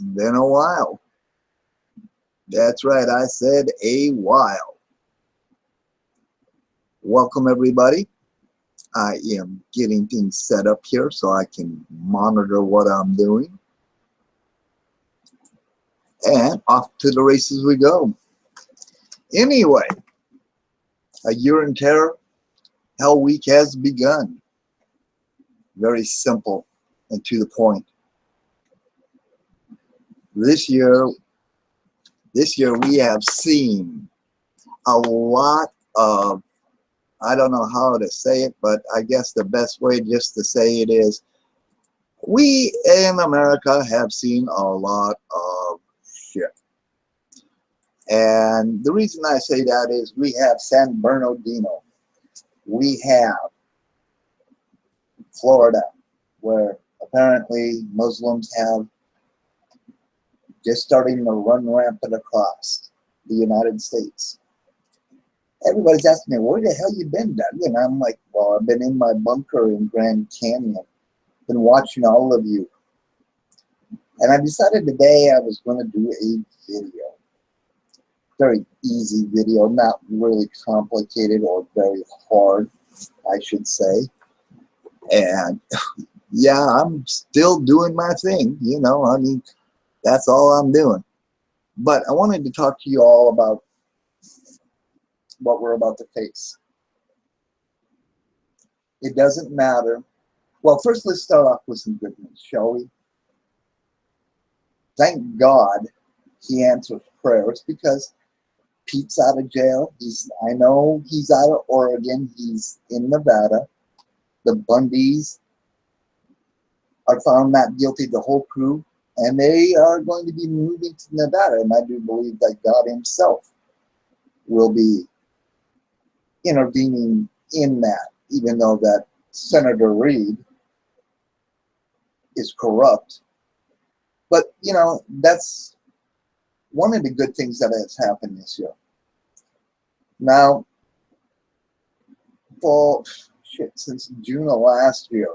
been a while. That's right, I said a while. Welcome everybody. I am getting things set up here so I can monitor what I'm doing. And off to the races we go. Anyway, a year in terror, Hell Week has begun. Very simple and to the point. This year we have seen a lot of, I don't know how to say it, but I guess the best way just to say it is, we in America have seen a lot of shit. And the reason I say that is we have San Bernardino. We have Florida, where apparently Muslims have just starting to run rampant across the United States. Everybody's asking me, where the hell you been, Doug? And I'm like, well, I've been in my bunker in Grand Canyon. Been watching all of you. And I decided today I was going to do a video. Very easy video, not really complicated or very hard, I should say. And yeah, I'm still doing my thing, you know, I mean, that's all I'm doing. But I wanted to talk to you all about what we're about to face. It doesn't matter. Well, first let's start off with some good news, shall we? Thank God he answers prayers, because Pete's out of jail. I know he's out of Oregon. He's in Nevada. The Bundys are found not guilty, the whole crew, and they are going to be moving to Nevada. And I do believe that God himself will be intervening in that, even though that Senator Reid is corrupt. But, you know, that's one of the good things that has happened this year. Now, for since June of last year,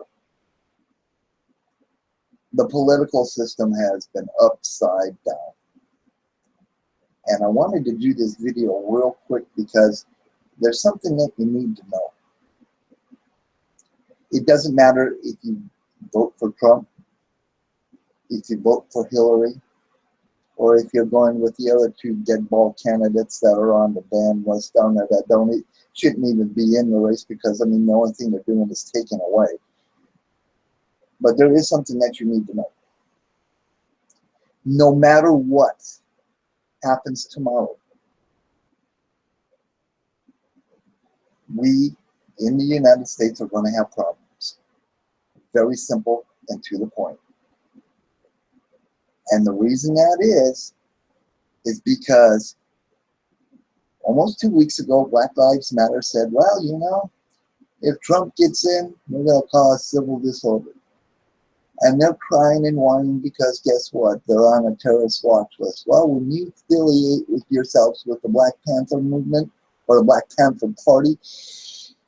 the political system has been upside down. And I wanted to do this video real quick because there's something that you need to know. It doesn't matter if you vote for Trump, if you vote for Hillary, or if you're going with the other two deadball candidates that are on the damn list down there that shouldn't even be in the race, because I mean the only thing they're doing is taking away. But there is something that you need to know. No matter what happens tomorrow, we in the United States are going to have problems. Very simple and to the point. And the reason that is because almost 2 weeks ago, Black Lives Matter said, well, you know, if Trump gets in, we're going to cause civil disorder. And they're crying and whining because guess what? They're on a terrorist watch list. Well, when you affiliate with yourselves with the Black Panther movement or the Black Panther Party,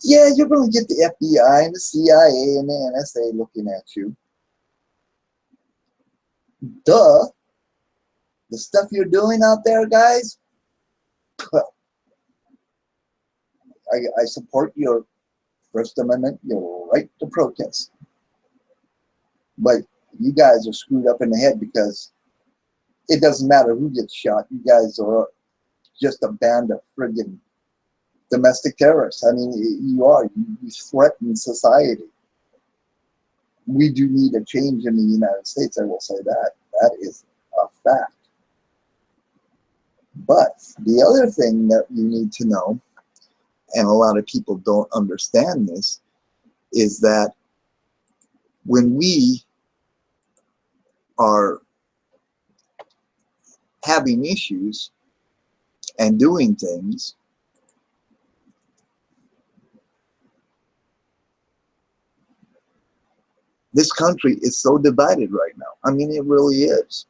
yeah, you're going to get the FBI and the CIA and the NSA looking at you. Duh. The stuff you're doing out there, guys, I support your First Amendment, your right to protest. But you guys are screwed up in the head, because it doesn't matter who gets shot. You guys are just a band of friggin' domestic terrorists. I mean, you are. You threaten society. We do need a change in the United States, I will say that. That is a fact. But the other thing that you need to know, and a lot of people don't understand this, is that when we are having issues and doing things, this country is so divided right now. I mean, it really is.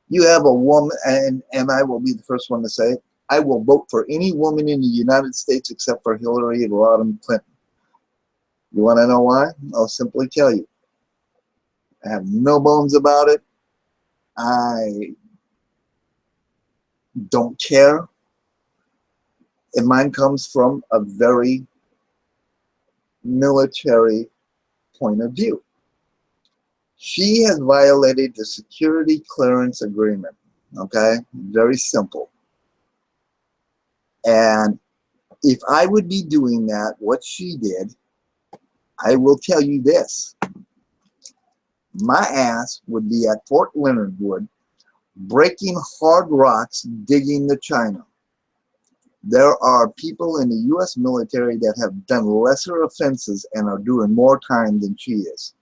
You have a woman, and I will be the first one to say, I will vote for any woman in the United States except for Hillary Rodham Clinton. You want to know why? I'll simply tell you. I have no bones about it. I don't care. And mine comes from a very military point of view. She has violated the security clearance agreement. Okay? Very simple. And if I would be doing that, what she did, I will tell you this. My ass would be at Fort Leonard Wood breaking hard rocks, digging to China. There are people in the U.S. military that have done lesser offenses and are doing more time than she is.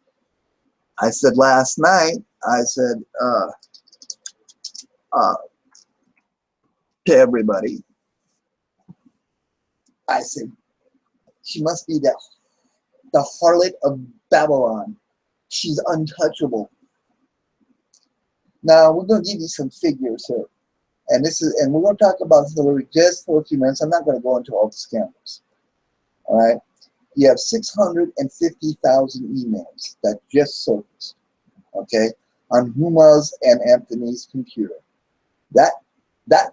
I said last night, I said to everybody, I said, she must be the harlot of Babylon. She's untouchable. Now, we're going to give you some figures here. And we're going to talk about Hillary just for a few minutes. I'm not going to go into all the scandals. All right? You have 650,000 emails that just surfaced, okay, on Huma's and Anthony's computer. That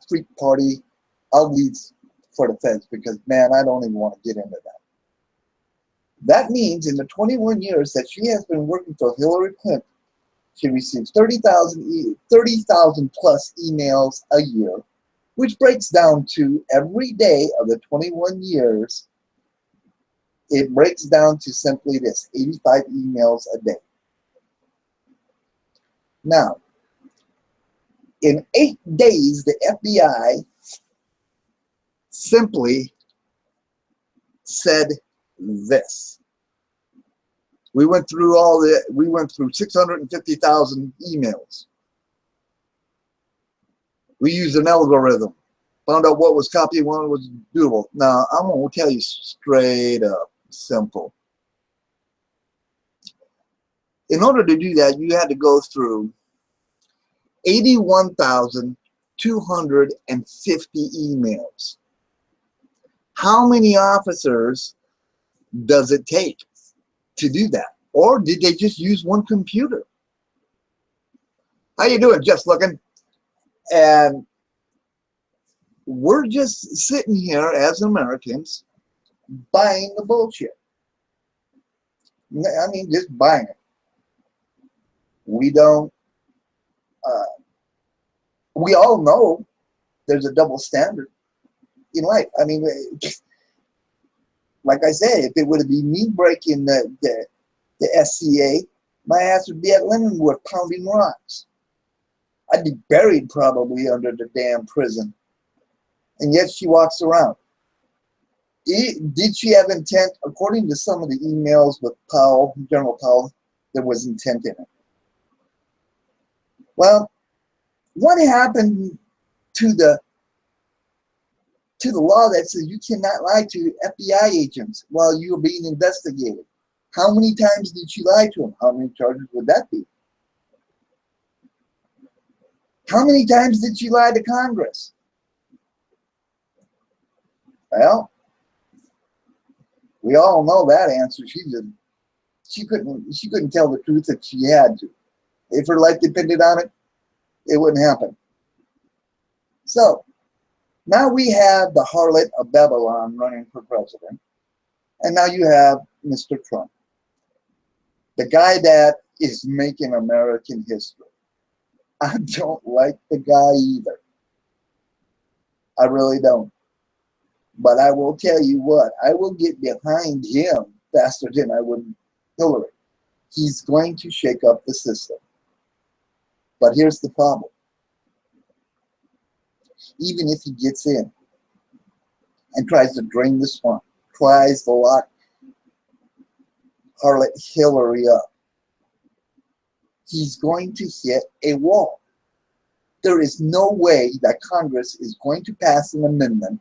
freak party, I'll leave for the feds because, man, I don't even want to get into that. That means in the 21 years that she has been working for Hillary Clinton, she receives 30,000 plus emails a year, which breaks down to every day of the 21 years, it breaks down to simply this, 85 emails a day. Now, in 8 days, the FBI simply said this. We went through 650,000 emails. We used an algorithm, found out what was copy and what was doable. Now, I'm going to tell you straight up, simple. In order to do that, you had to go through 81,250 emails. How many officers does it take to do that? Or did they just use one computer? How you doing? Just looking. And we're just sitting here as Americans buying the bullshit. I mean, just buying it. We don't, we all know there's a double standard in life. I mean, like I said, if it would have been me breaking the SCA, my ass would be at Leninwood pounding rocks. I'd be buried probably under the damn prison. And yet she walks around. Did she have intent? According to some of the emails with Powell, General Powell, there was intent in it. Well, what happened to the law that says you cannot lie to FBI agents while you're being investigated? How many times did she lie to them? How many charges would that be? How many times did she lie to Congress? Well, we all know that answer. She couldn't tell the truth if she had to. If her life depended on it, it wouldn't happen. So now we have the harlot of Babylon running for president, and now you have Mr. Trump, the guy that is making American history. I don't like the guy either. I really don't. But I will tell you what, I will get behind him faster than I would Hillary. He's going to shake up the system. But here's the problem. Even if he gets in and tries to drain the swamp, tries to lock harlot Hillary up, he's going to hit a wall. There is no way that Congress is going to pass an amendment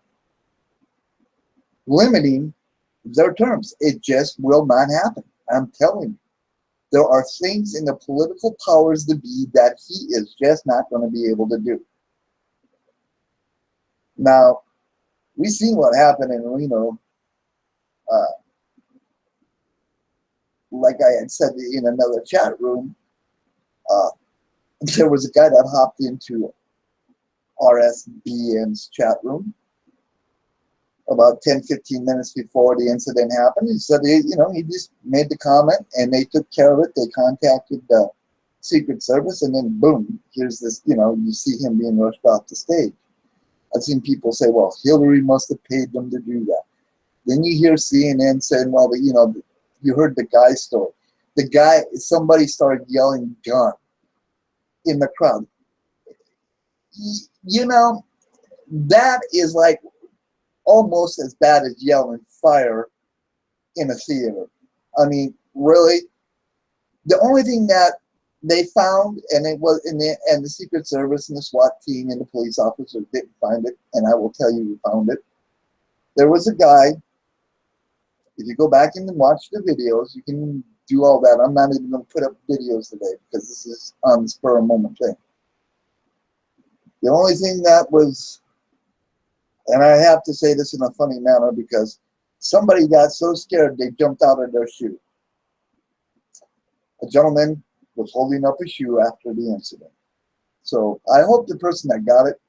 limiting their terms. It just will not happen. I'm telling you. There are things in the political powers to be that he is just not going to be able to do. Now, we've seen what happened in Reno. Like I had said in another chat room, There was a guy that hopped into RSBN's chat room about 10-15 minutes before the incident happened. He said, he just made the comment and they took care of it. They contacted the Secret Service, and then boom, here's this, you see him being rushed off the stage. I've seen people say, well, Hillary must have paid them to do that. Then you hear CNN saying, well, you heard the guy's story. Somebody started yelling gun in the crowd. That is like almost as bad as yelling fire in a theater. I mean, really? The only thing that they found, and the Secret Service and the SWAT team and the police officers didn't find it, and I will tell you who found it. There was a guy, if you go back and watch the videos, you can do all that. I'm not even going to put up videos today because this is on the spur of the moment thing. The only thing that was, and I have to say this in a funny manner because somebody got so scared they jumped out of their shoe. A gentleman was holding up a shoe after the incident. So I hope the person that got it,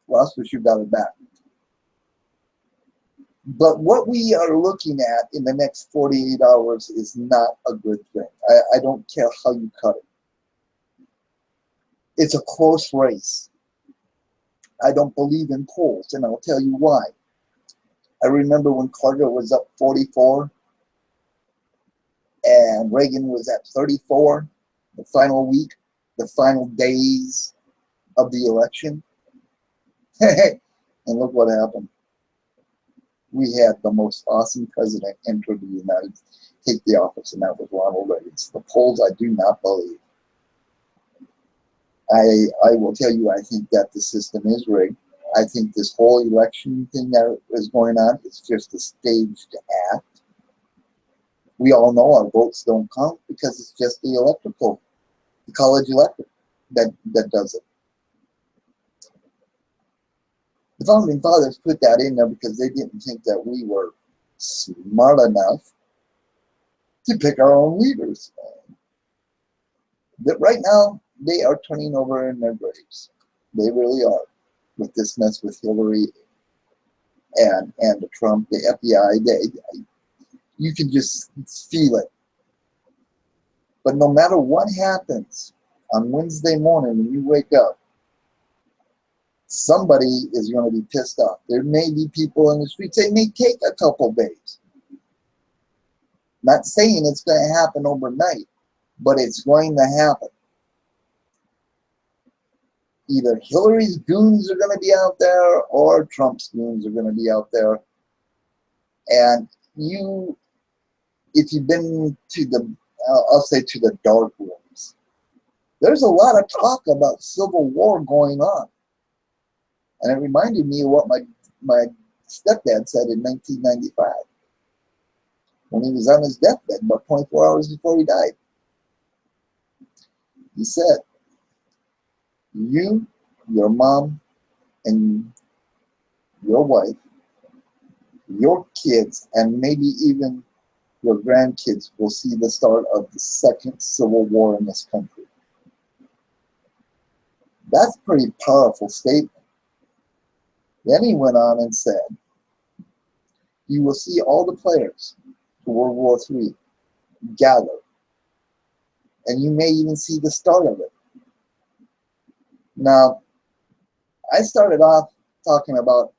lost the shoe, got it back. But what we are looking at in the next 48 hours is not a good thing. I don't care how you cut it. It's a close race. I don't believe in polls, and I'll tell you why. I remember when Carter was up 44 and Reagan was at 34, the final week, the final days of the election. And look what happened. We had the most awesome president enter the United States, take the office, and that was Ronald Reagan. So the polls, I do not believe. I will tell you, I think that the system is rigged. I think this whole election thing that is going on is just a staged act. We all know our votes don't count because it's just the college electorate that does it. The Founding Fathers put that in there because they didn't think that we were smart enough to pick our own leaders. But right now, they are turning over in their graves. They really are. With this mess with Hillary and the Trump, the FBI, you can just feel it. But no matter what happens on Wednesday morning when you wake up, somebody is going to be pissed off. There may be people in the streets. It may take a couple days. Not saying it's going to happen overnight, but it's going to happen. Either Hillary's goons are going to be out there or Trump's goons are going to be out there. And if you've been to I'll say to the dark rooms, there's a lot of talk about civil war going on. And it reminded me of what my stepdad said in 1995 when he was on his deathbed about 24 hours before he died. He said, you, your mom, and your wife, your kids, and maybe even your grandkids will see the start of the second civil war in this country. That's a pretty powerful statement. Then he went on and said, you will see all the players to World War III gather, and you may even see the start of it. Now, I started off talking about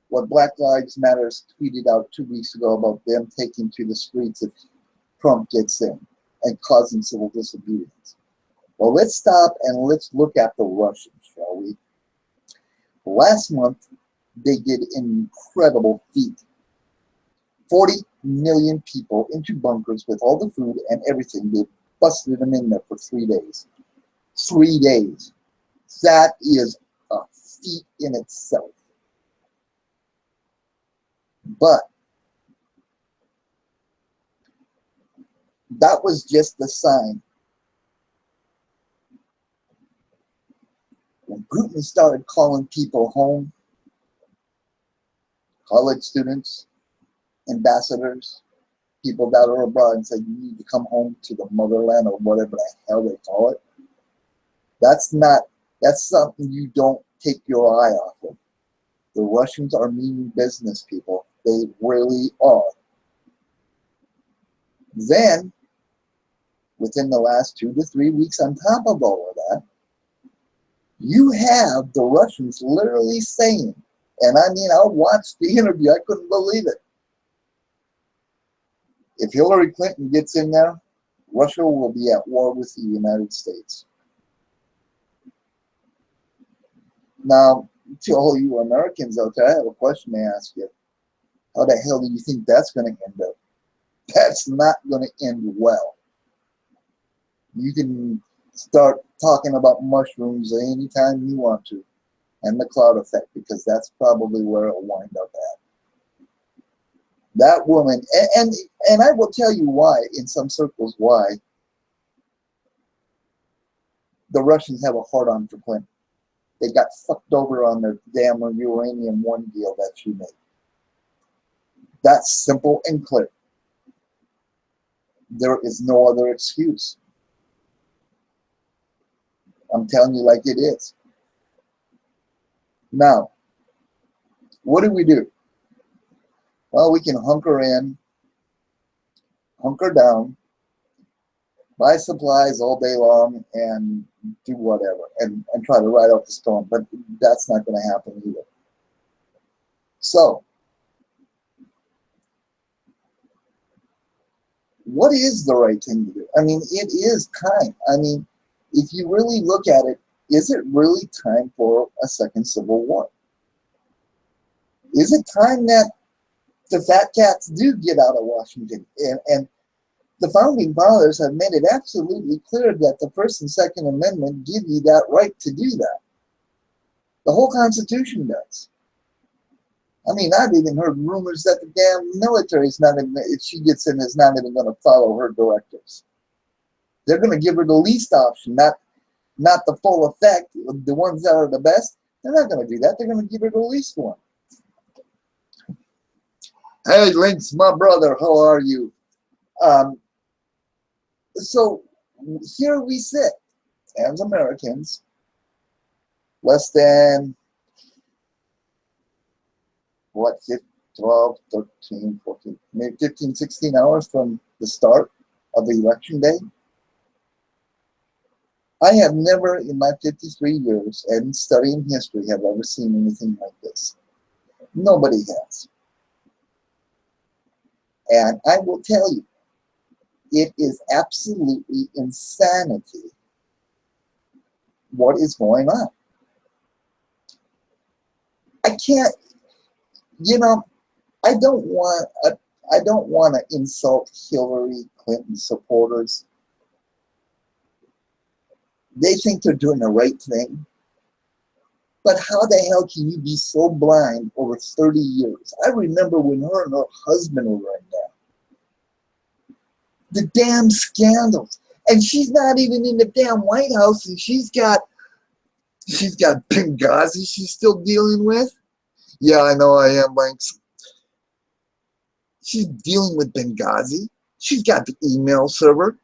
what Black Lives Matter tweeted out 2 weeks ago about them taking to the streets if Trump gets in and causing civil disobedience. Well, let's stop and let's look at the Russians, shall we? Last month, they did an incredible feat. 40 million people into bunkers with all the food and everything. They busted them in there for 3 days. 3 days. That is a feat in itself. But that was just the sign. When Putin started calling people home, college students, ambassadors, people that are abroad, and said, you need to come home to the motherland or whatever the hell they call it, That's something you don't take your eye off of. The Russians are mean business people. They really are. Then, within the last 2 to 3 weeks on top of all of that, you have the Russians literally saying, and I mean, I watched the interview, I couldn't believe it. If Hillary Clinton gets in there, Russia will be at war with the United States. Now, to all you Americans out there, I have a question to ask you. How the hell do you think that's going to end up? That's not going to end well. You can start talking about mushrooms anytime you want to, and the cloud effect, because that's probably where it'll wind up at. That woman, and I will tell you why, in some circles, why the Russians have a hard-on for Clinton. They got fucked over on their damn uranium one deal that she made. That's simple and clear. There is no other excuse. I'm telling you like it is. Now, what do? Well, we can hunker in, hunker down, buy supplies all day long, and do whatever, and try to ride out the storm. But that's not going to happen either. So, what is the right thing to do? I mean, it is time. I mean, if you really look at it, is it really time for a second civil war? Is it time that the fat cats do get out of Washington? And the founding fathers have made it absolutely clear that the First and Second Amendment give you that right to do that. The whole Constitution does. I mean, I've even heard rumors that the damn military is not even, if she gets in, is not even going to follow her directives. They're going to give her the least option, not the full effect. The ones that are the best, they're not going to do that. They're going to give her the least one. Hey, Lynx, my brother, how are you? So here we sit as Americans, less than, what, 12, 13, 14, maybe 15, 16 hours from the start of the election day. I have never in my 53 years and studying history have ever seen anything like this. Nobody has. And I will tell you, it is absolutely insanity what is going on. I can't, you know, I don't want to insult Hillary Clinton supporters. They think they're doing the right thing. But how the hell can you be so blind over 30 years? I remember when her and her husband were right now. The damn scandals. And she's not even in the damn White House, and she's got Benghazi she's still dealing with. Yeah, I know I am, Banks. She's dealing with Benghazi. She's got the email server.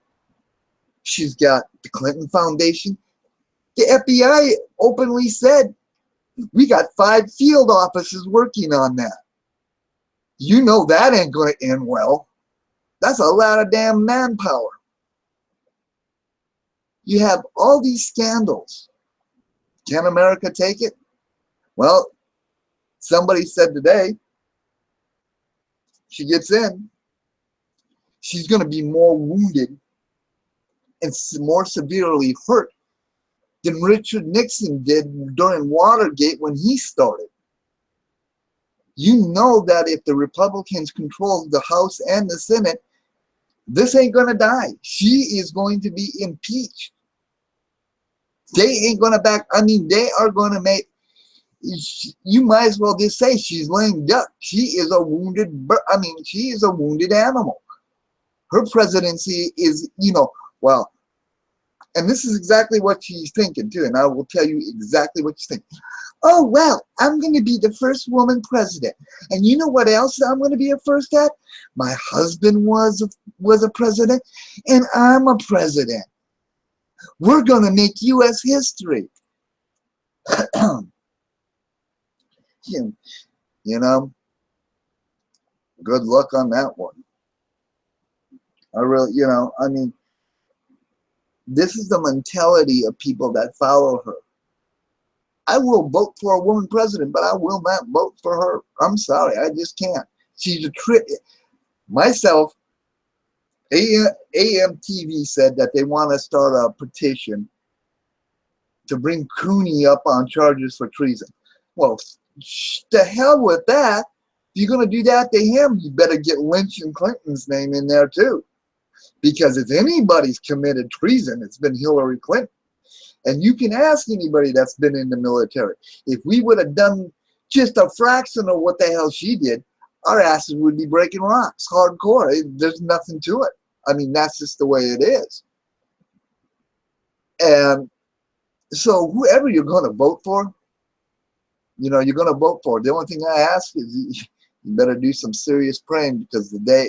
She's got the Clinton Foundation. The FBI openly said, we got 5 field officers working on that. You know that ain't going to end well. That's a lot of damn manpower. You have all these scandals. Can America take it? Well, somebody said today, she gets in, she's going to be more wounded and more severely hurt than Richard Nixon did during Watergate when he started. You know that if the Republicans control the House and the Senate, this ain't going to die. She is going to be impeached. They ain't going to back. I mean, they are going to make, you might as well just say she's lame duck. She is a wounded, she is a wounded animal. Her presidency is, you know, well, and this is exactly what she's thinking too, and I will tell you exactly what she's thinking. Oh, well, I'm going to be the first woman president. And you know what else I'm going to be a first at? My husband was a president, and I'm a president. We're going to make U.S. history. You know, good luck on that one. I really, I mean, this is the mentality of people that follow her. I will vote for a woman president, but I will not vote for her. I'm sorry, I just can't. She's a trick. Myself, AMTV said that they want to start a petition to bring Cooney up on charges for treason. Well, the hell with that. If you're going to do that to him, you better get Lynch and Clinton's name in there too. Because if anybody's committed treason, it's been Hillary Clinton. And you can ask anybody that's been in the military. If we would have done just a fraction of what the hell she did, our asses would be breaking rocks, hardcore. There's nothing to it. I mean, that's just the way it is. And so whoever you're going to vote for, you're going to vote for. The only thing I ask is you better do some serious praying, because the day,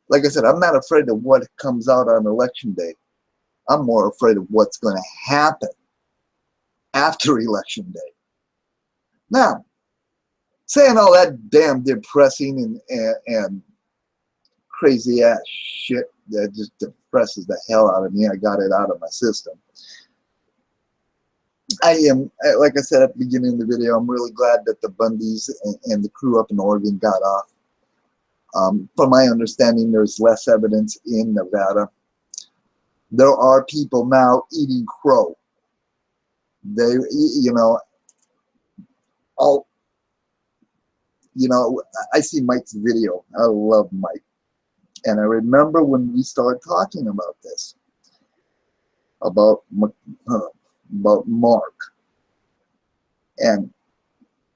like I said, I'm not afraid of what comes out on election day. I'm more afraid of what's going to happen after election day. Now, saying all that damn depressing and crazy ass shit that just depresses the hell out of me, I got it out of my system. I am, like I said at the beginning of the video, I'm really glad that the Bundys and the crew up in Oregon got off. From my understanding, there's less evidence in Nevada. There are people now eating crow. They, I see Mike's video. I love Mike. And I remember when we started talking about this, about Mark. And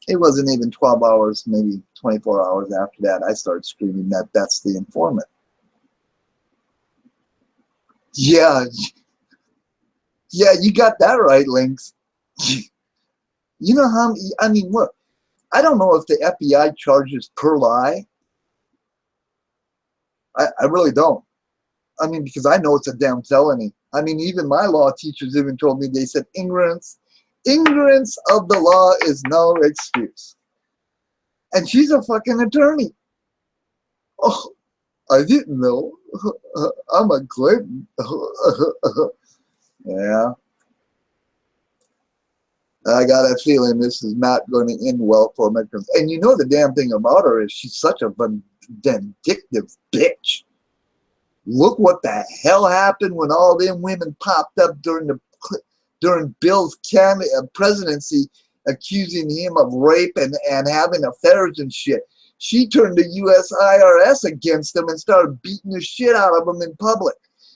it wasn't even 12 hours, maybe 24 hours after that, I started screaming that that's the informant. Yeah, you got that right, Lynx. You know how, I mean, look, I don't know if the FBI charges per lie. I really don't. I mean, because I know it's a damn felony. I mean, even my law teachers even told me, they said, ignorance of the law is no excuse. And she's a fucking attorney. Oh, I didn't know. I'm a Clinton. Yeah. I got a feeling this is not going to end well for Americans. And you know the damn thing about her is she's such a vindictive bitch. Look what the hell happened when all them women popped up during Bill's presidency, accusing him of rape and having affairs and shit. She turned the U.S. IRS against him and started beating the shit out of him in public.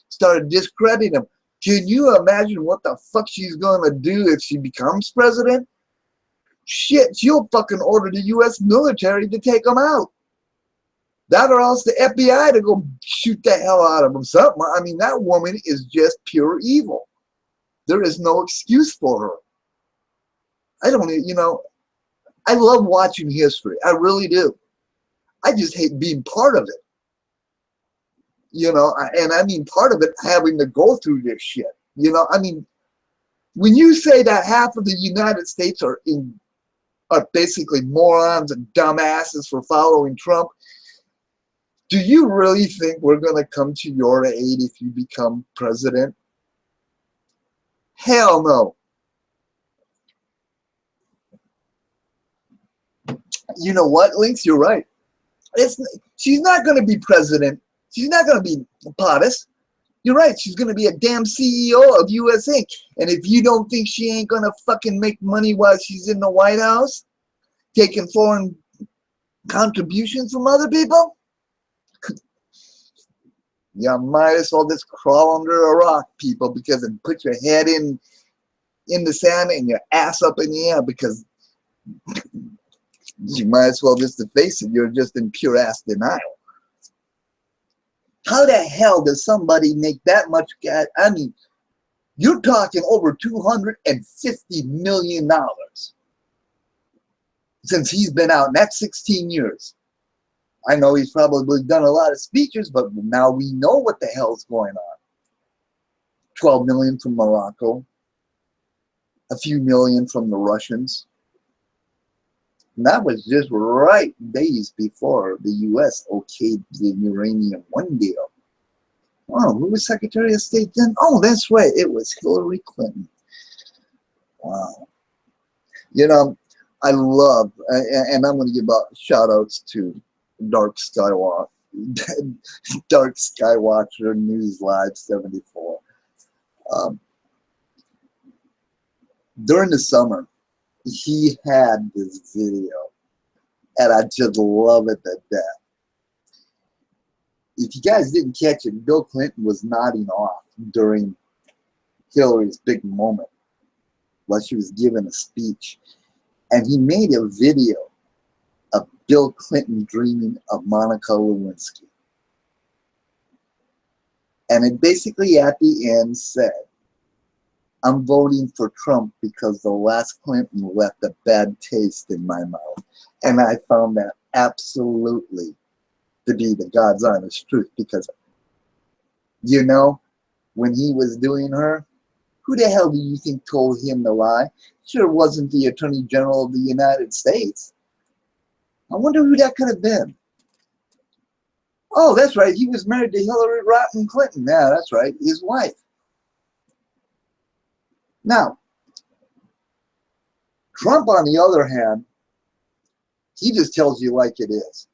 Started discrediting him. Can you imagine what the fuck she's going to do if she becomes president? Shit, she'll fucking order the U.S. military to take him out. That or else the FBI to go shoot the hell out of him. Something. I mean, that woman is just pure evil. There is no excuse for her. I don't, I love watching history. I really do. I just hate being part of it. And I mean part of it having to go through this shit. I mean, when you say that half of the United States are basically morons and dumbasses for following Trump, do you really think we're going to come to your aid if you become president? Hell no. You know what, Lynx? You're right. She's not going to be president. She's not going to be POTUS. You're right. She's going to be a damn CEO of US Inc. And if you don't think she ain't going to fucking make money while she's in the White House, taking foreign contributions from other people, you might as well just crawl under a rock, people, because and put your head in the sand and your ass up in the air, because you might as well just face it. You're just in pure ass denial. How the hell does somebody make that much cash? I mean, you're talking over $250 million since he's been out, and that's 16 years. I know he's probably done a lot of speeches, but now we know what the hell's going on. 12 million from Morocco, a few million from the Russians. And that was just right days before the U.S. okayed the Uranium One deal. Oh, who was Secretary of State then? Oh, that's right. It was Hillary Clinton. Wow. You know, I love, and I'm going to give out shout outs to Dark Skywatcher, Dark Skywatcher News Live 74. During the summer, he had this video, and I just love it to death. If you guys didn't catch it, Bill Clinton was nodding off during Hillary's big moment while she was giving a speech. And he made a video of Bill Clinton dreaming of Monica Lewinsky. And it basically at the end said, I'm voting for Trump because the last Clinton left a bad taste in my mouth. And I found that absolutely to be the God's honest truth, because, you know, when he was doing her, who the hell do you think told him to lie? Sure wasn't the Attorney General of the United States. I wonder who that could have been. Oh, that's right. He was married to Hillary Rotten Clinton. Yeah, that's right. His wife. Now, Trump, on the other hand, he just tells you like it is.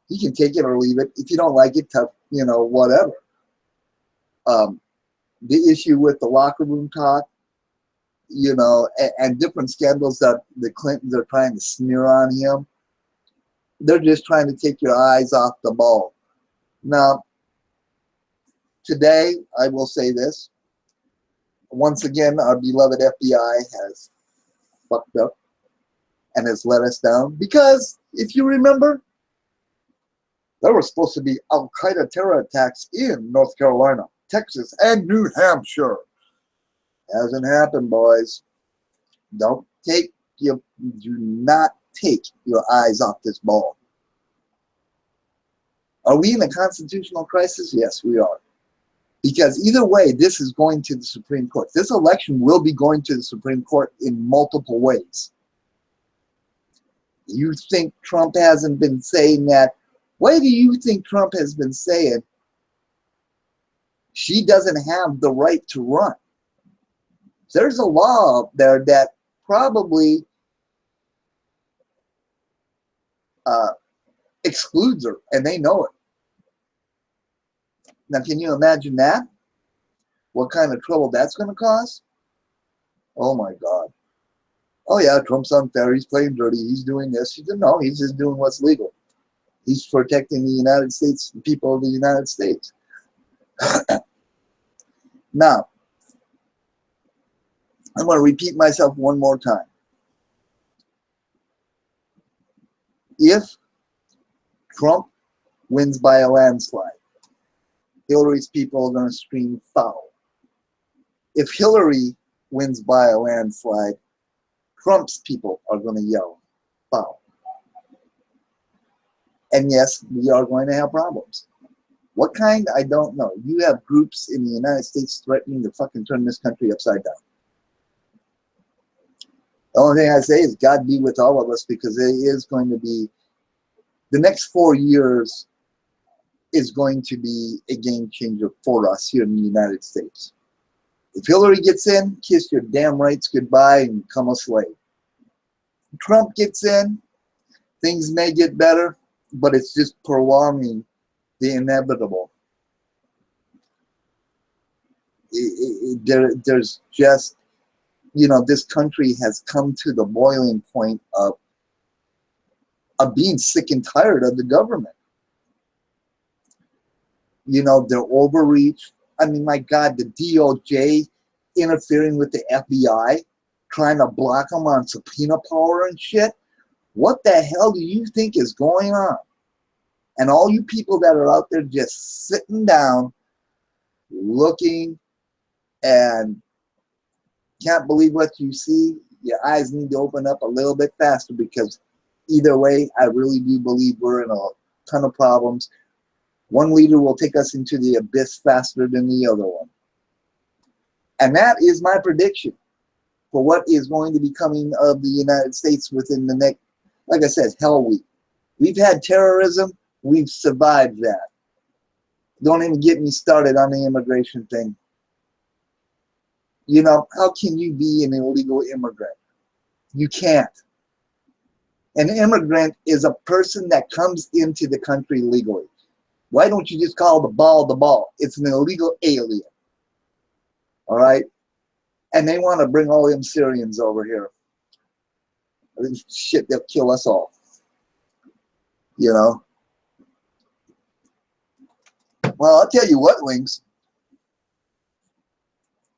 He can take it or leave it. If you don't like it, tough, you know, whatever. The issue with the locker room talk, you know, and different scandals that the Clintons are trying to smear on him, they're just trying to take your eyes off the ball. Now, today, I will say this. Once again, our beloved FBI has fucked up and has let us down. Because, if you remember, there were supposed to be Al-Qaeda terror attacks in North Carolina, Texas, and New Hampshire. Hasn't happened, boys. Do not take your eyes off this ball. Are we in a constitutional crisis? Yes, we are. Because either way, this is going to the Supreme Court. This election will be going to the Supreme Court in multiple ways. You think Trump hasn't been saying that? Why do you think Trump has been saying she doesn't have the right to run? There's a law up there that probably excludes her, and they know it. Now, can you imagine that? What kind of trouble that's going to cause? Oh, my God. Oh, yeah, Trump's unfair. He's playing dirty. He's doing this. He didn't know. He's just doing what's legal. He's protecting the United States, the people of the United States. Now, I'm going to repeat myself one more time. If Trump wins by a landslide, Hillary's people are going to scream foul. If Hillary wins by a landslide, Trump's people are going to yell foul. And yes, we are going to have problems. What kind? I don't know. You have groups in the United States threatening to fucking turn this country upside down. The only thing I say is God be with all of us, because it is going to be, the next 4 years is going to be a game changer for us here in the United States. If Hillary gets in, kiss your damn rights goodbye and become a slave. Trump gets in, things may get better, but it's just prolonging the inevitable. There's just, you know, this country has come to the boiling point of being sick and tired of the government. You know, their overreach. I mean, my God, the DOJ interfering with the FBI, trying to block them on subpoena power and shit. What the hell do you think is going on? And all you people that are out there just sitting down, looking, and can't believe what you see, your eyes need to open up a little bit faster, because either way, I really do believe we're in a ton of problems. One leader will take us into the abyss faster than the other one. And that is my prediction for what is going to be coming of the United States within the next, like I said, hell week. We've had terrorism. We've survived that. Don't even get me started on the immigration thing. You know, how can you be an illegal immigrant? You can't. An immigrant is a person that comes into the country legally. Why don't you just call the ball the ball? It's an illegal alien. All right? And they want to bring all them Syrians over here. Shit, they'll kill us all. You know? Well, I'll tell you what, Links.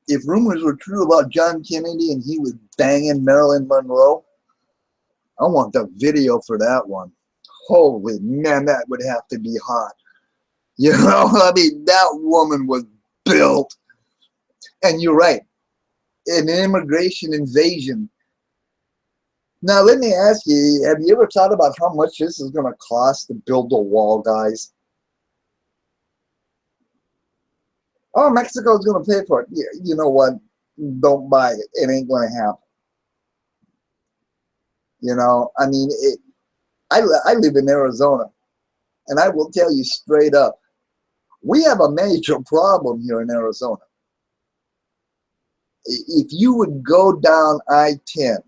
If rumors were true about John Kennedy and he was banging Marilyn Monroe, I want the video for that one. Holy man, that would have to be hot. You know, I mean, that woman was built. And you're right. An immigration invasion. Now, let me ask you, have you ever thought about how much this is going to cost to build a wall, guys? Oh, Mexico's going to pay for it. Yeah, you know what? Don't buy it. It ain't going to happen. You know, I mean, I live in Arizona, and I will tell you straight up, we have a major problem here in Arizona. If you would go down I-10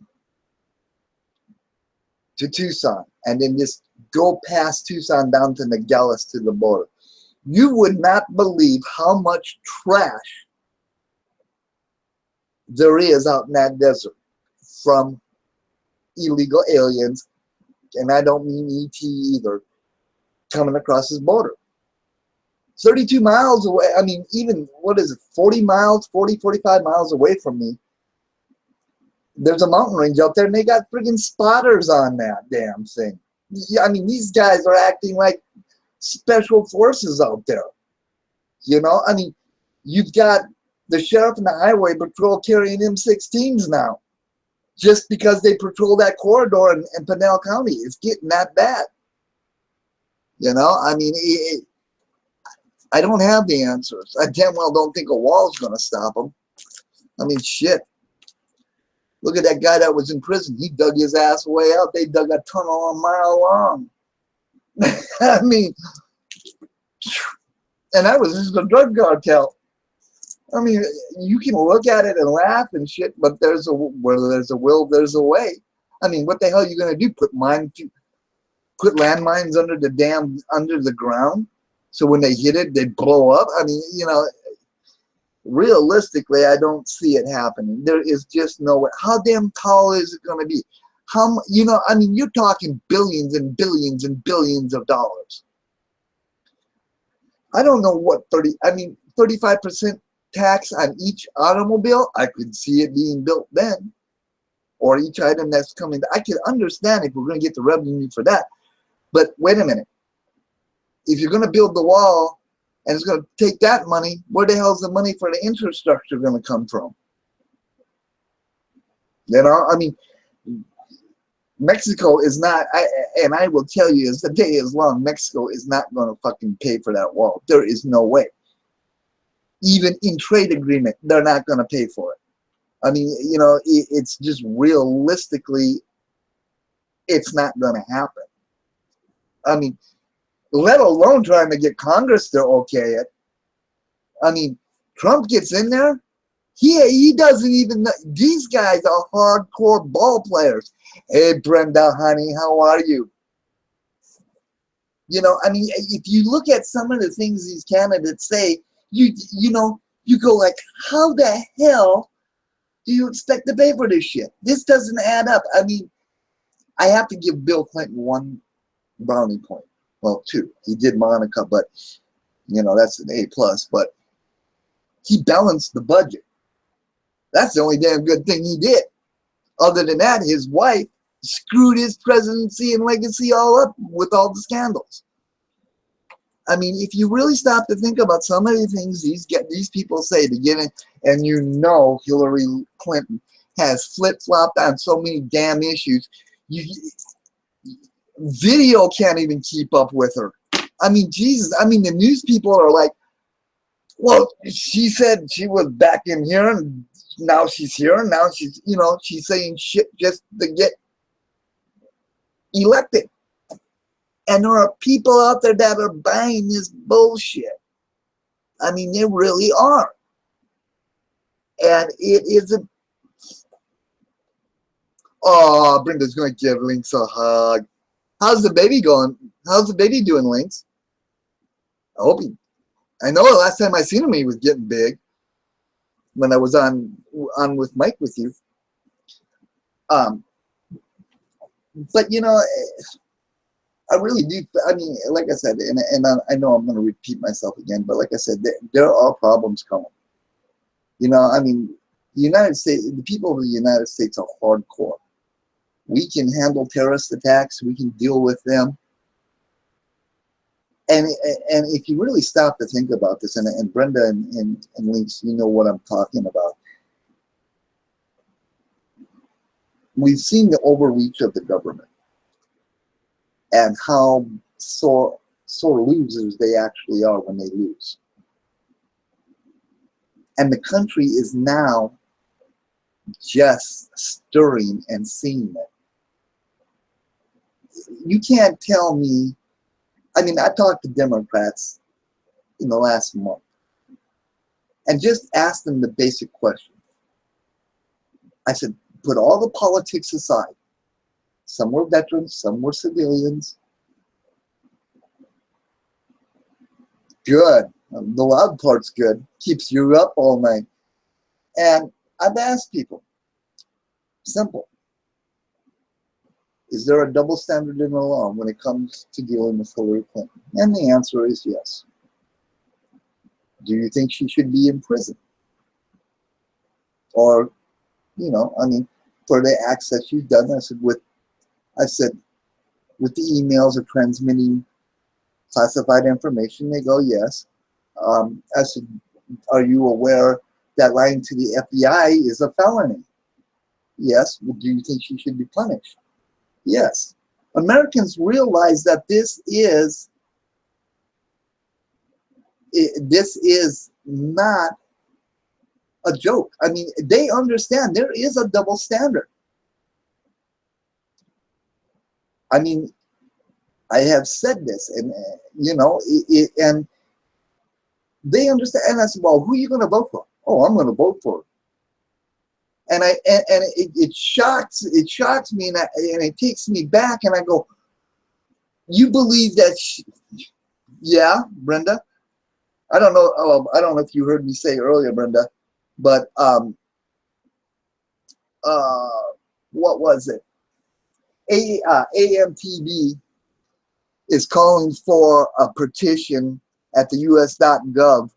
to Tucson and then just go past Tucson down to Nogales to the border, you would not believe how much trash there is out in that desert from illegal aliens, and I don't mean ET either, coming across this border. 32 miles away, I mean, even, what is it, 40 miles, 40, 45 miles away from me, there's a mountain range out there, and they got friggin' spotters on that damn thing. Yeah, I mean, these guys are acting like special forces out there. You know, I mean, you've got the sheriff and the highway patrol carrying M16s now, just because they patrol that corridor in Pinal County. It's getting that bad. You know, I mean, I don't have the answers. I damn well don't think a wall's going to stop them. I mean, shit. Look at that guy that was in prison. He dug his ass way out. They dug a tunnel a mile long. I mean, and that was just a drug cartel. I mean, you can look at it and laugh and shit, but where there's a will, there's a way. I mean, what the hell are you going to do? Put landmines under the ground? So when they hit it, they blow up? I mean, you know, realistically, I don't see it happening. There is just no way. How damn tall is it going to be? How, you know, I mean, you're talking billions and billions and billions of dollars. I don't know what 35% tax on each automobile, I could see it being built then. Or each item that's coming. I could understand if we're going to get the revenue for that. But wait a minute. If you're going to build the wall and it's going to take that money, where the hell is the money for the infrastructure going to come from? You know, I mean, Mexico is not, and I will tell you, as the day is long, Mexico is not going to fucking pay for that wall. There is no way. Even in trade agreement, they're not going to pay for it. I mean, you know, it's just realistically, it's not going to happen. I mean, let alone trying to get Congress to okay it. I mean, Trump gets in there, he doesn't even know. These guys are hardcore ball players. Hey, Brenda, honey, how are you? You know, I mean, if you look at some of the things these candidates say, you know, you go like, how the hell do you expect to pay for this shit? This doesn't add up. I mean, I have to give Bill Clinton one brownie point. Well, two. He did Monica, but, you know, that's an A+. But he balanced the budget. That's the only damn good thing he did. Other than that, his wife screwed his presidency and legacy all up with all the scandals. I mean, if you really stop to think about some of the things these people say beginning, and you know Hillary Clinton has flip-flopped on so many damn issues, video can't even keep up with her. I mean, Jesus, I mean, the news people are like, Well, she said she was back in here, and now she's here, and now she's, you know, she's saying shit just to get elected. And there are people out there that are buying this bullshit. I mean, they really are. And it is a... Oh, Brenda's going to give Lynx a hug. How's the baby going? How's the baby doing, Lynx? I hope he... I know the last time I seen him, he was getting big. When I was on with Mike with you. But, you know, I really do. I mean, like I said, and I know I'm going to repeat myself again, but like I said, there are problems coming. You know, I mean, the United States, the people of the United States are hardcore. We can handle terrorist attacks. We can deal with them. And if you really stop to think about this, and Brenda and Lynx, you know what I'm talking about. We've seen the overreach of the government and how sore losers they actually are when they lose. And the country is now just stirring and seeing it. You can't tell me... I mean, I talked to Democrats in the last month and just asked them the basic question. I said, put all the politics aside. Some were veterans, some were civilians. Good. The loud part's good. Keeps you up all night. And I've asked people, simple. Is there a double standard in the law when it comes to dealing with Hillary Clinton? And the answer is yes. Do you think she should be in prison? Or, you know, I mean, for the acts that she's done, I said, with the emails or transmitting classified information, they go, yes. I said, are you aware that lying to the FBI is a felony? Yes. Well, do you think she should be punished? Yes. Americans realize that this is not a joke. I mean, they understand there is a double standard. I mean, I have said this, and you know, and they understand. And I said, well, who are you going to vote for? Oh, I'm going to vote for her. And it shocks me, and it takes me back, and I go, you believe that yeah, Brenda? I don't know. I don't know if you heard me say earlier, Brenda, but what was it? AMTV is calling for a petition at the US.gov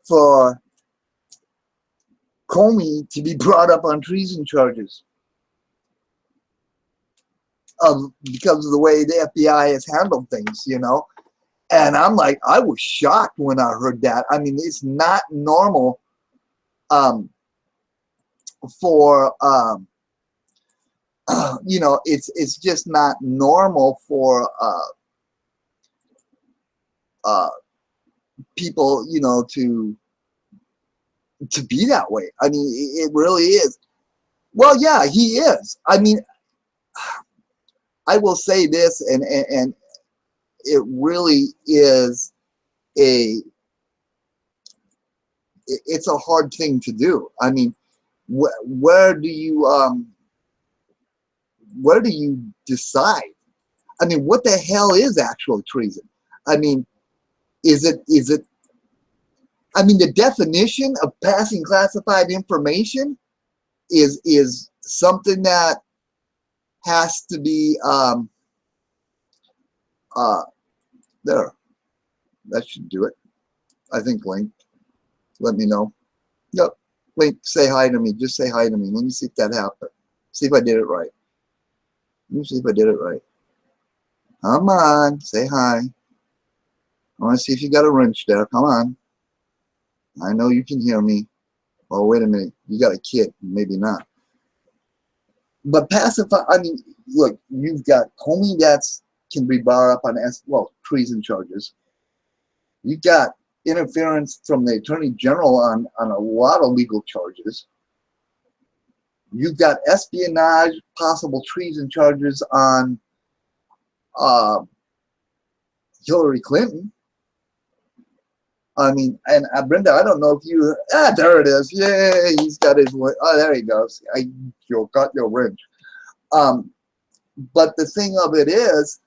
for Comey to be brought up on treason charges because of the way the FBI has handled things, you know. And I'm like, I was shocked when I heard that. I mean, it's not normal for you know, it's just not normal for people, you know, to be that way. I mean, it really is. Well, yeah, he is. I mean, I will say this, and it really is it's a hard thing to do. I mean, where do you decide? I mean, what the hell is actual treason? I mean, is it I mean, the definition of passing classified information is something that has to be there. That should do it. I think. Link, let me know. Yep. Link, say hi to me. Just say hi to me. Let me see if that happened. See if I did it right. Let me see if I did it right. Come on, say hi. I want to see if you got a wrench there. Come on. I know you can hear me. Oh, wait a minute. You got a kid. Maybe not. But pacify, I mean, look, you've got Comey that's can be brought up on treason charges. You got interference from the Attorney General on a lot of legal charges. You've got espionage, possible treason charges on Hillary Clinton. I mean, and Brenda, I don't know if you, there it is. Yay, he's got his, oh, there he goes. You got your wrench. But the thing of it is,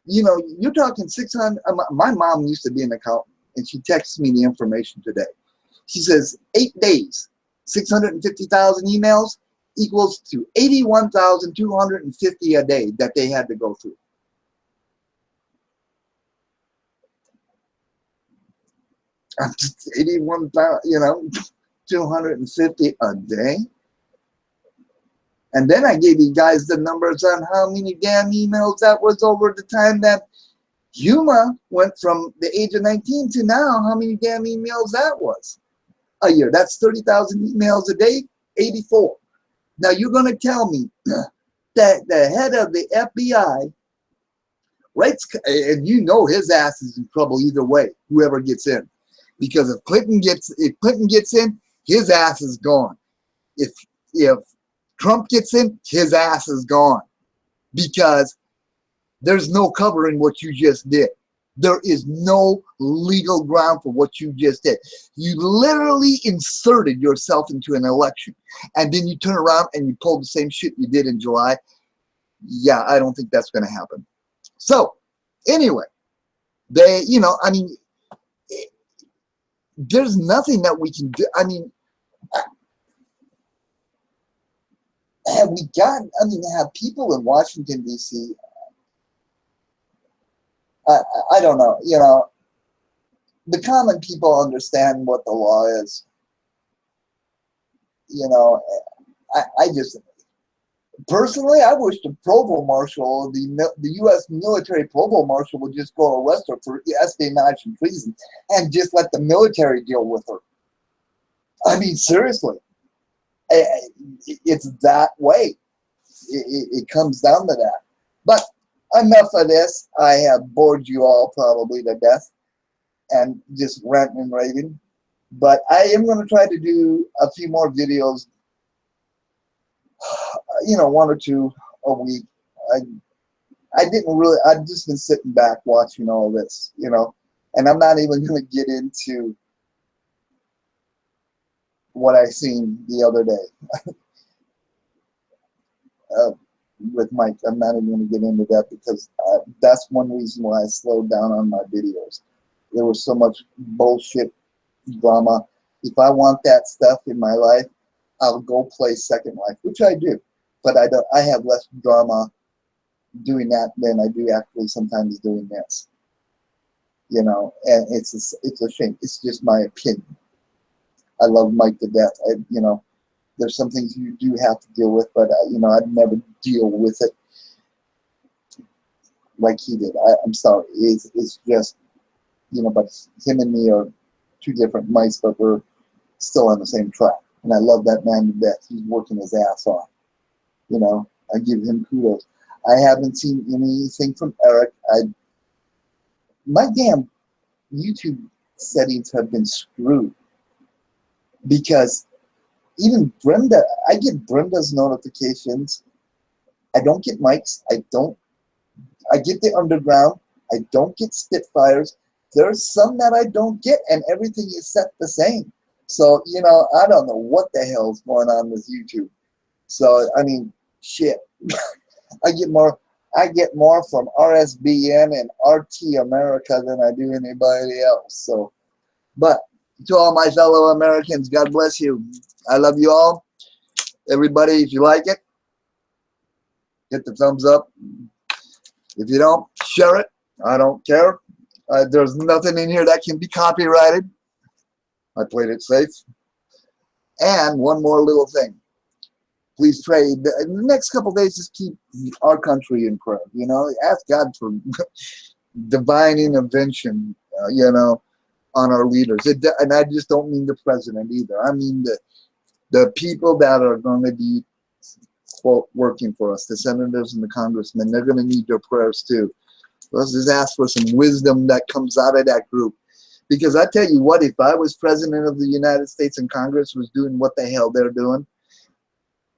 you know, you're talking 600, my mom used to be an accountant, and she texts me the information today. She says 8 days, 650,000 emails equals to 81,250 a day that they had to go through. 81,000, you know, 250 a day. And then I gave you guys the numbers on how many damn emails that was over the time that Huma went from the age of 19 to now, how many damn emails that was a year. That's 30,000 emails a day, 84. Now you're going to tell me that the head of the FBI writes, and you know his ass is in trouble either way, whoever gets in. Because if Clinton gets in, his ass is gone. If Trump gets in, his ass is gone. Because there's no covering what you just did. There is no legal ground for what you just did. You literally inserted yourself into an election. And then you turn around and you pull the same shit you did in July. Yeah, I don't think that's going to happen. So, anyway, they, you know, I mean, there's nothing that we can do. I mean, have people in Washington, D.C., I don't know, you know, the common people understand what the law is. You know, I just, personally, I wish the provost marshal, the U.S. military provost marshal would just go arrest her for espionage and treason and just let the military deal with her. I mean, seriously, it's that way. It comes down to that. But enough of this. I have bored you all probably to death and just ranting and raving. But I am going to try to do a few more videos, you know, 1 or 2 a week. I've just been sitting back watching all this, you know, and I'm not even going to get into what I seen the other day with Mike. I'm not even going to get into that because that's one reason why I slowed down on my videos. There was so much bullshit drama. If I want that stuff in my life, I'll go play Second Life, which I do. But I have less drama doing that than I do actually sometimes doing this. You know, and it's a shame. It's just my opinion. I love Mike to death. You know, there's some things you do have to deal with, but you know, I'd never deal with it like he did. I'm sorry. It's just, you know, but him and me are 2 different mice, but we're still on the same track. And I love that man to death. He's working his ass off. You know, I give him kudos. I haven't seen anything from Eric. My damn YouTube settings have been screwed because even Brenda, I get Brenda's notifications. I don't get Mike's. I get the Underground. I don't get Spitfires. There's some that I don't get, and everything is set the same. So, you know, I don't know what the hell's going on with YouTube. So, I mean, shit. I get more from RSBN and RT America than I do anybody else. So, but to all my fellow Americans, God bless you. I love you all. Everybody, if you like it, hit the thumbs up. If you don't, share it. I don't care. There's nothing in here that can be copyrighted. I played it safe. And one more little thing. Please pray. In the next couple of days, just keep our country in prayer. You know, ask God for divine intervention, you know, on our leaders. And I just don't mean the president either. I mean the people that are going to be, quote, working for us, the senators and the congressmen. They're going to need your prayers too. Let's just ask for some wisdom that comes out of that group. Because I tell you what, if I was president of the United States and Congress was doing what the hell they're doing,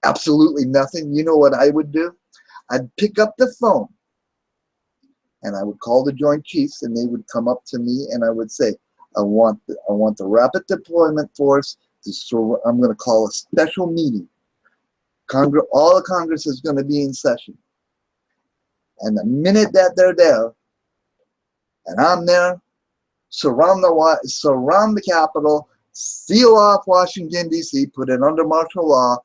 absolutely nothing, you know what I would do? I'd pick up the phone and I would call the Joint Chiefs, and they would come up to me, and I would say, I want the Rapid Deployment Force to, I'm going to call a special meeting. All of Congress is going to be in session. And the minute that they're there, and I'm there, surround the Capitol, seal off Washington, D.C., put it under martial law,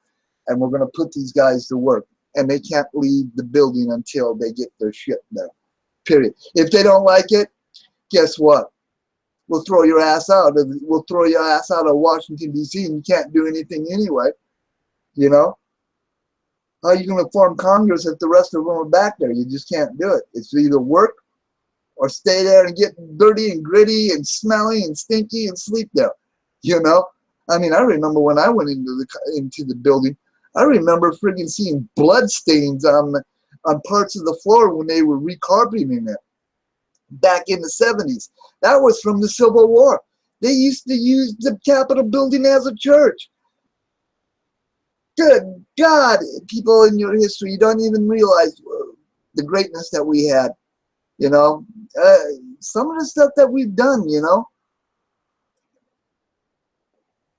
and we're going to put these guys to work. And they can't leave the building until they get their shit there. Period. If they don't like it, guess what? We'll throw your ass out. We'll throw your ass out of Washington, D.C., and you can't do anything anyway. You know? How are you going to form Congress if the rest of them are back there? You just can't do it. It's either work or stay there and get dirty and gritty and smelly and stinky and sleep there. You know? I mean, I remember when I went into the building, I remember friggin' seeing blood stains on parts of the floor when they were recarpeting it back in the 70s. That was from the Civil War. They used to use the Capitol building as a church. Good God, people in your history, you don't even realize the greatness that we had. You know, some of the stuff that we've done, you know.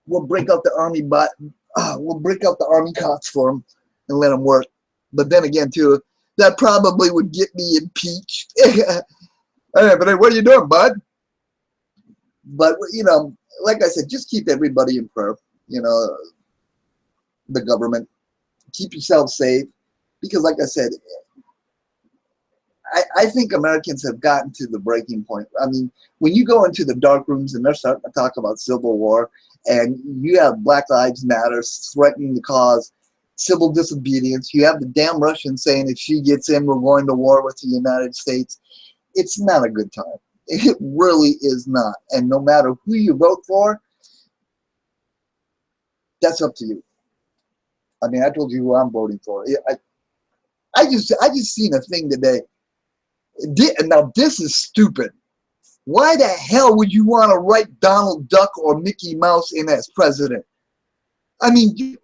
We'll break out the army, we'll break out the army cops for them and let them work. But then again, too, that probably would get me impeached. Hey, but what are you doing, bud? But, you know, like I said, just keep everybody in prayer. You know, the government. Keep yourself safe. Because, like I said, I think Americans have gotten to the breaking point. I mean, when you go into the dark rooms and they're starting to talk about civil war, and you have Black Lives Matter threatening to cause civil disobedience, you have the damn Russians saying if she gets in, we're going to war with the United States. It's not a good time. It really is not. And no matter who you vote for, that's up to you. I mean, I told you who I'm voting for. I just seen a thing today. Now, this is stupid. Why the hell would you want to write Donald Duck or Mickey Mouse in as president? I mean,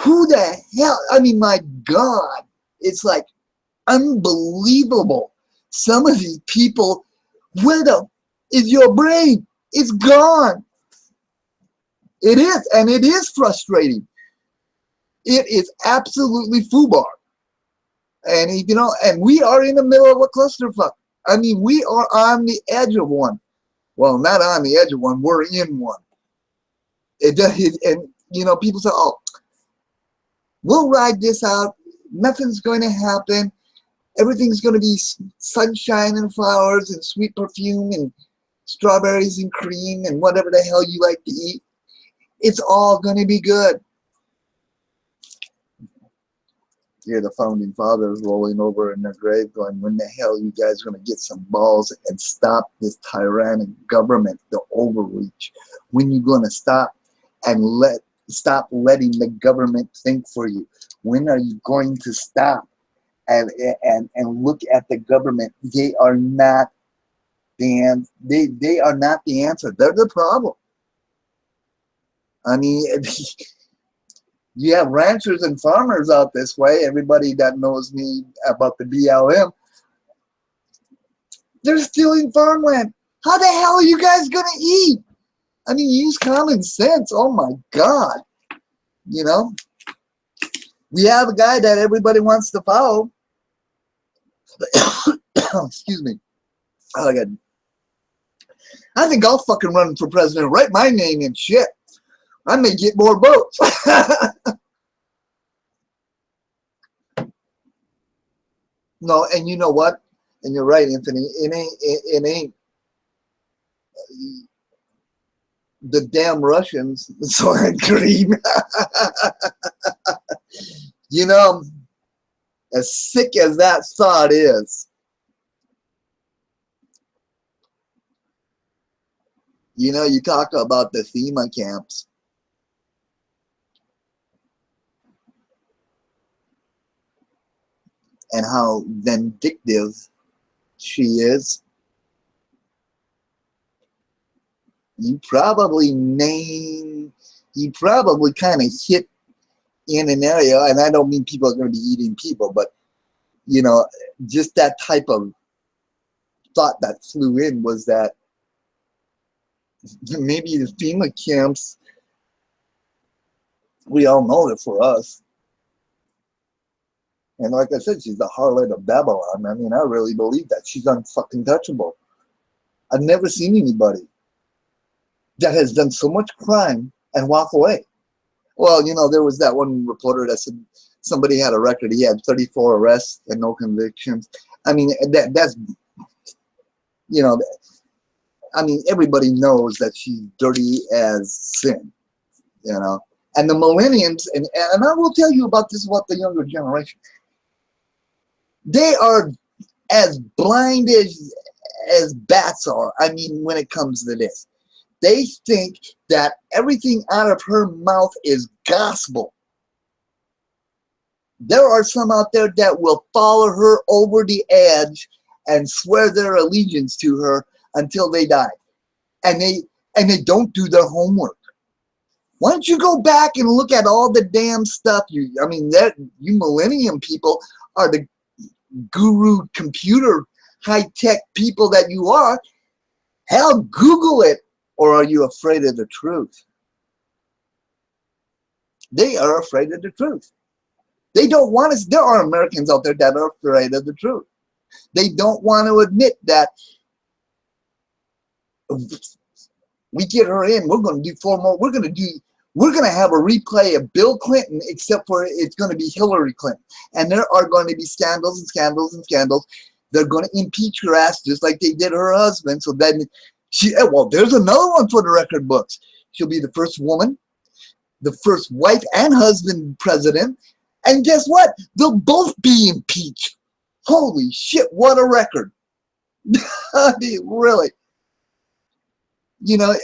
who the hell? I mean, my God. It's like unbelievable. Some of these people, where the is your brain? It's gone. It is, and it is frustrating. It is absolutely foobar. And, you know, and we are in the middle of a clusterfuck. I mean, we are on the edge of one. Well, not on the edge of one. We're in one. And, you know, people say, oh, we'll ride this out. Nothing's going to happen. Everything's going to be sunshine and flowers and sweet perfume and strawberries and cream and whatever the hell you like to eat. It's all going to be good. Hear the founding fathers rolling over in their grave going, when the hell you guys going to get some balls and stop this tyrannic government, the overreach? When you going to stop and stop letting the government think for you? When are you going to stop and look at the government? They are not they are not the answer. They're the problem. I mean, you have ranchers and farmers out this way. Everybody that knows me about the BLM, they're stealing farmland. How the hell are you guys going to eat? I mean, use common sense. Oh, my God. You know, we have a guy that everybody wants to follow. Excuse me. Oh, God. I think I'll fucking run for president. Write my name in shit. I may get more votes. No, and you know what? And you're right, Anthony. It ain't the damn Russians soaring green. You know, as sick as that thought is, you know, you talk about the FEMA camps. And how vindictive she is. you probably kind of hit in an area, and I don't mean people are going to be eating people, but you know, just that type of thought that flew in was that maybe the FEMA camps, we all know that for us. And like I said, she's the harlot of Babylon. I mean, I really believe that. She's unfucking touchable. I've never seen anybody that has done so much crime and walk away. Well, you know, there was that one reporter that said somebody had a record. He had 34 arrests and no convictions. I mean, that's, you know, I mean, everybody knows that she's dirty as sin, you know. And the millennials, and I will tell you about this, about the younger generation. They are as blind as bats are. I mean, when it comes to this, they think that everything out of her mouth is gospel. There are some out there that will follow her over the edge and swear their allegiance to her until they die, and they don't do their homework. Why don't you go back and look at all the damn stuff you millennium people are the guru computer high-tech people that you are. Hell, Google it. Or are you afraid of the truth? They are afraid of the truth. They don't want us. There are Americans out there that are afraid of the truth. They don't want to admit that we get her in, we're going to do 4 more. We're going to have a replay of Bill Clinton, except for it's going to be Hillary Clinton. And there are going to be scandals and scandals and scandals. They're going to impeach her ass just like they did her husband. So then well, there's another one for the record books. She'll be the first woman, the first wife and husband president. And guess what? They'll both be impeached. Holy shit, what a record. I mean, really. You know,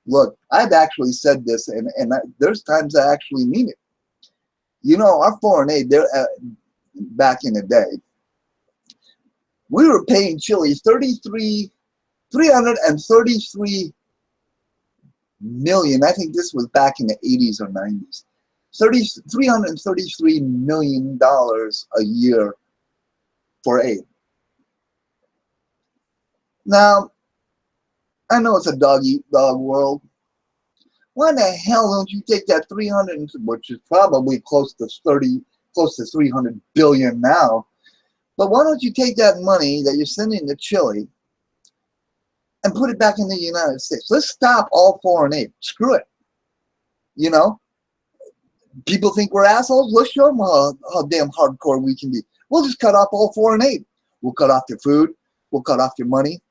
look, I've actually said this, and there's times I actually mean it. You know, our foreign aid, back in the day, we were paying Chile 333 million. I think this was back in the 80s or 90s. $333 million a year for aid. Now, I know it's a dog-eat-dog world. Why the hell don't you take that 300, which is probably close to 300 billion now, but why don't you take that money that you're sending to Chile and put it back in the United States? Let's stop all foreign aid. Screw it. You know? People think we're assholes. Let's show them how damn hardcore we can be. We'll just cut off all foreign aid. We'll cut off your food. We'll cut off your money.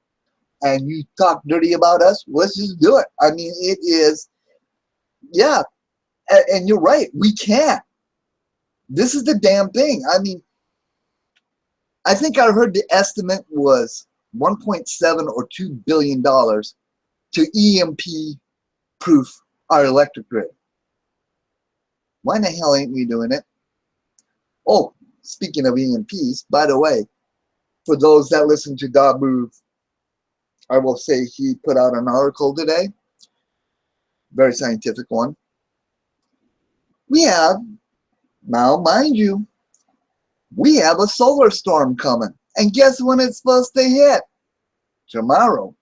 And you talk dirty about us, let's just do it. I mean, it is, yeah. And you're right, we can't. This is the damn thing. I mean, I think I heard the estimate was 1.7 or $2 billion to EMP-proof our electric grid. Why the hell ain't we doing it? Oh, speaking of EMPs, by the way, for those that listen to Dabu, I will say he put out an article today, very scientific one. We have, now mind you, we have a solar storm coming. And guess when it's supposed to hit? Tomorrow.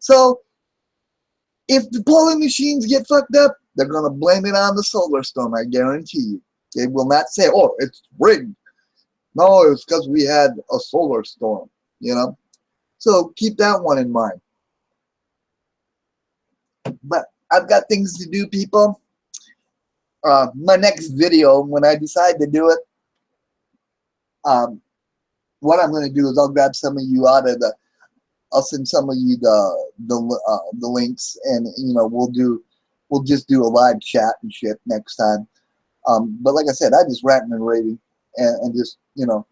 So, if the polling machines get fucked up, they're going to blame it on the solar storm, I guarantee you. They will not say, oh, it's rigged. No, it's because we had a solar storm, you know. So keep that one in mind. But I've got things to do, people. My next video, when I decide to do it, what I'm going to do is I'll grab some of you out of the, I'll send some of you the links, and you know we'll just do a live chat and shit next time. But like I said, I just ranting and raving, and just, you know,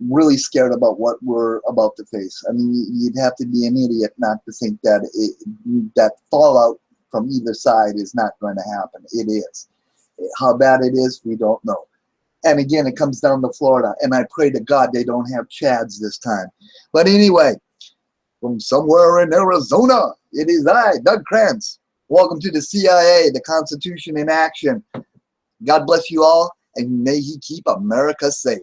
really scared about what we're about to face. I mean, you'd have to be an idiot not to think that that fallout from either side is not going to happen. It is. How bad it is, we don't know. And again, it comes down to Florida, and I pray to God they don't have Chads this time. But anyway, from somewhere in Arizona. It is I, Doug Krantz. Welcome to the CIA, the Constitution in action. God bless you all, and may He keep America safe.